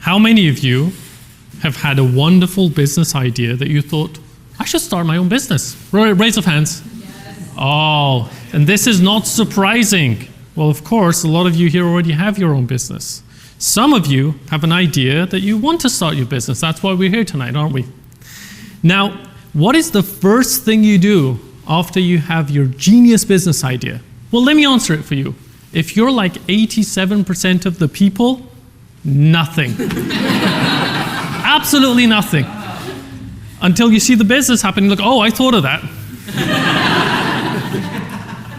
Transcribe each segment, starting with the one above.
How many of you have had a wonderful business idea that you thought, I should start my own business? Raise of hands. Yes. Oh, and this is not surprising. Well, of course, a lot of you here already have your own business. Some of you have an idea that you want to start your business. That's why we're here tonight, aren't we? Now, what is the first thing you do after you have your genius business idea? Well, let me answer it for you. If you're like 87% of the people, nothing. Absolutely nothing. Until you see the business happening, look, oh, I thought of that.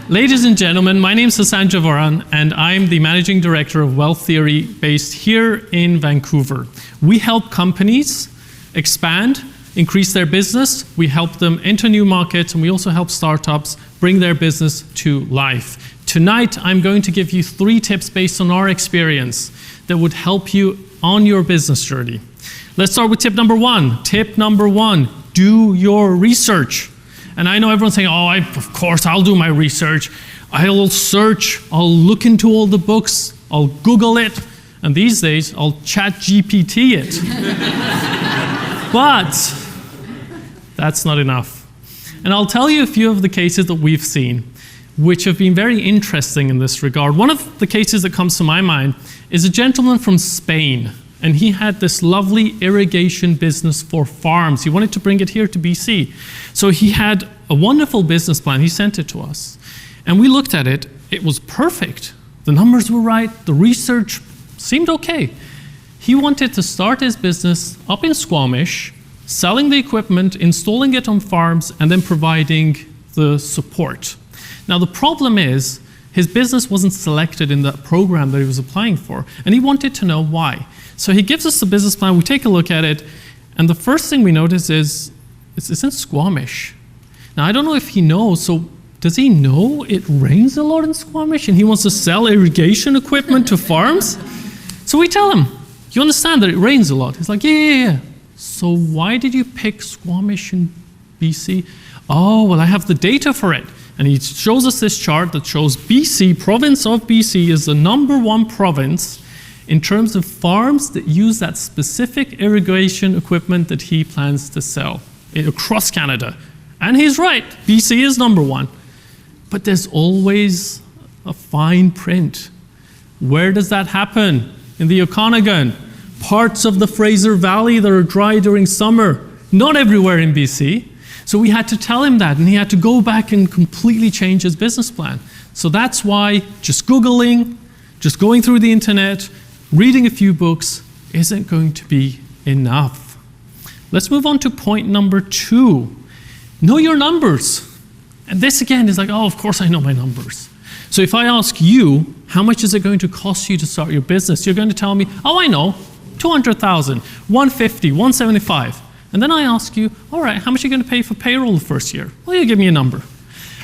Ladies and gentlemen, my name is Hasan Javaran, and I'm the Managing Director of Wealth Theory based here in Vancouver. We help companies expand, increase their business, we help them enter new markets, and we also help startups bring their business to life. Tonight, I'm going to give you 3 tips based on our experience that would help you on your business journey. Let's start with tip number 1. Tip number 1, do your research. And I know everyone's saying, oh, of course, I'll do my research. I'll search, I'll look into all the books, I'll Google it, and these days, I'll chat GPT it. But that's not enough. And I'll tell you a few of the cases that we've seen, which have been very interesting in this regard. One of the cases that comes to my mind is a gentleman from Spain. And he had this lovely irrigation business for farms. He wanted to bring it here to BC. So he had a wonderful business plan. He sent it to us. And we looked at it. It was perfect. The numbers were right. The research seemed okay. He wanted to start his business up in Squamish, selling the equipment, installing it on farms, and then providing the support. Now, the problem is his business wasn't selected in the program that he was applying for. And he wanted to know why. So he gives us the business plan, we take a look at it, and the first thing we notice is it's in Squamish. Now, I don't know if he knows, so does he know it rains a lot in Squamish and he wants to sell irrigation equipment to farms? So we tell him, you understand that it rains a lot? He's like, yeah. So why did you pick Squamish in BC? Oh, well, I have the data for it. And he shows us this chart that shows BC, province of BC, is the #1 province in terms of farms that use that specific irrigation equipment that he plans to sell across Canada. And he's right, BC is #1. But there's always a fine print. Where does that happen? In the Okanagan, parts of the Fraser Valley that are dry during summer, not everywhere in BC. So we had to tell him that, and he had to go back and completely change his business plan. So that's why just Googling, just going through the internet, reading a few books isn't going to be enough. Let's move on to point number 2. Know your numbers. And this again is like, oh, of course I know my numbers. So if I ask you, how much is it going to cost you to start your business? You're going to tell me, oh, I know, 200,000, 150, 175. And then I ask you, all right, how much are you going to pay for payroll the first year? Well, you give me a number.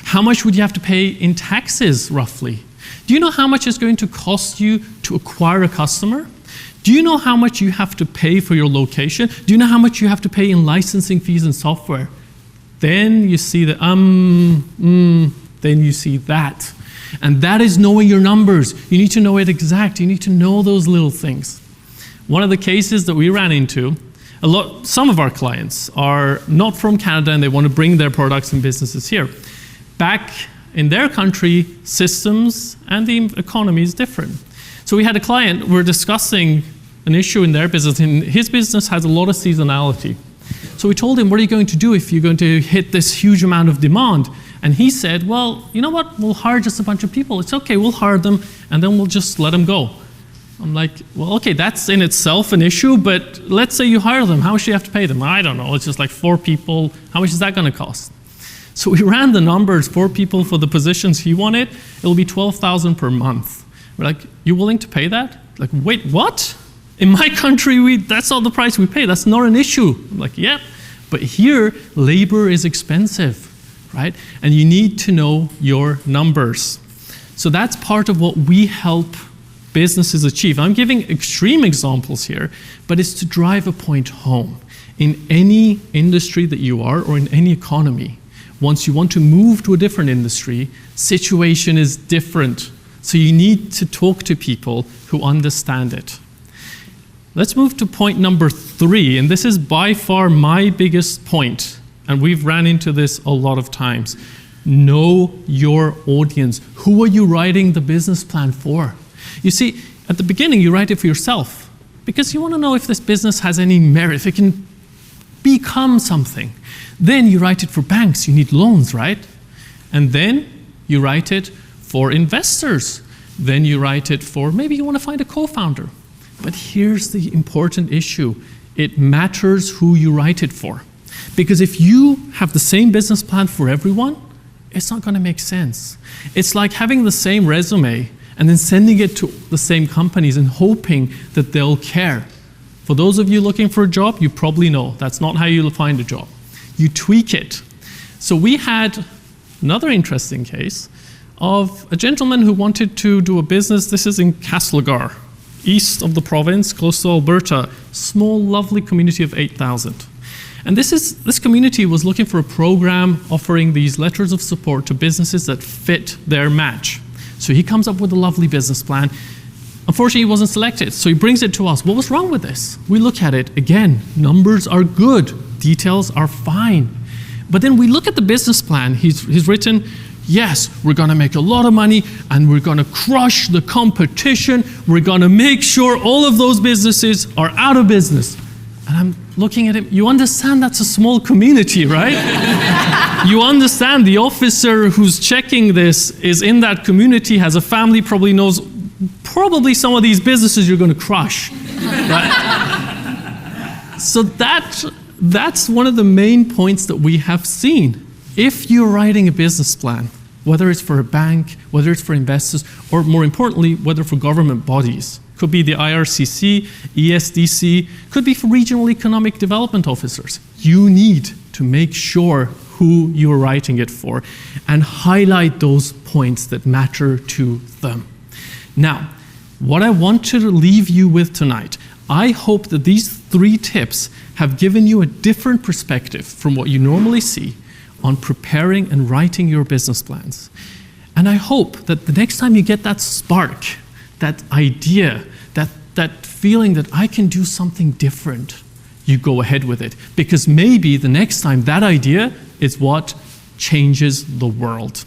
How much would you have to pay in taxes, roughly? Do you know how much it's going to cost you to acquire a customer? Do you know how much you have to pay for your location? Do you know how much you have to pay in licensing fees and software? Then you see the then you see that. And that is knowing your numbers. You need to know it exact. You need to know those little things. One of the cases that we ran into, some of our clients are not from Canada and they want to bring their products and businesses here. Back in their country, systems and the economy is different. So we had a client, we're discussing an issue in their business, and his business has a lot of seasonality. So we told him, what are you going to do if you're going to hit this huge amount of demand? And he said, well, you know what, we'll hire just a bunch of people. It's okay, we'll hire them, and then we'll just let them go. I'm like, well, okay, that's in itself an issue, but let's say you hire them. How much do you have to pay them? I don't know, it's just like 4 people. How much is that going to cost? So we ran the numbers, 4 people for the positions he wanted. It'll be $12,000 per month. We're like, you willing to pay that? Like, wait, what? In my country, that's not the price we pay. That's not an issue. I'm like, yeah, but here, labor is expensive, right? And you need to know your numbers. So that's part of what we help businesses achieve. I'm giving extreme examples here, but it's to drive a point home. In any industry that you are, or in any economy, once you want to move to a different industry, situation is different. So you need to talk to people who understand it. let's move to point number 3, and this is by far my biggest point, and we've ran into this a lot of times. Know your audience. Who are you writing the business plan for? You see, at the beginning, you write it for yourself because you want to know if this business has any merit, if it can become something. Then you write it for banks. You need loans, right? And then you write it for investors. Then you write it for, maybe you want to find a co-founder. But here's the important issue. It matters who you write it for. Because if you have the same business plan for everyone, it's not going to make sense. It's like having the same resume and then sending it to the same companies and hoping that they'll care. For those of you looking for a job, you probably know that's not how you'll find a job. You tweak it. So we had another interesting case of a gentleman who wanted to do a business. This is in Castlegar, east of the province, close to Alberta, small, lovely community of 8,000. And this community was looking for a program offering these letters of support to businesses that fit their match. So he comes up with a lovely business plan. Unfortunately, he wasn't selected, so he brings it to us. What was wrong with this? We look at it. Again, numbers are good. Details are fine. But then we look at the business plan. He's written, yes, we're going to make a lot of money and we're going to crush the competition. We're going to make sure all of those businesses are out of business. And I'm looking at him. You understand that's a small community, right? You understand the officer who's checking this is in that community, has a family, probably knows some of these businesses you're going to crush. Right? So that's one of the main points that we have seen. If you're writing a business plan, whether it's for a bank, whether it's for investors, or more importantly, whether for government bodies, could be the IRCC, ESDC, could be for regional economic development officers. You need to make sure who you're writing it for and highlight those points that matter to them. Now, what I want to leave you with tonight, I hope that these 3 tips have given you a different perspective from what you normally see on preparing and writing your business plans. And I hope that the next time you get that spark, that idea, that feeling that I can do something different, you go ahead with it. Because maybe the next time that idea is what changes the world.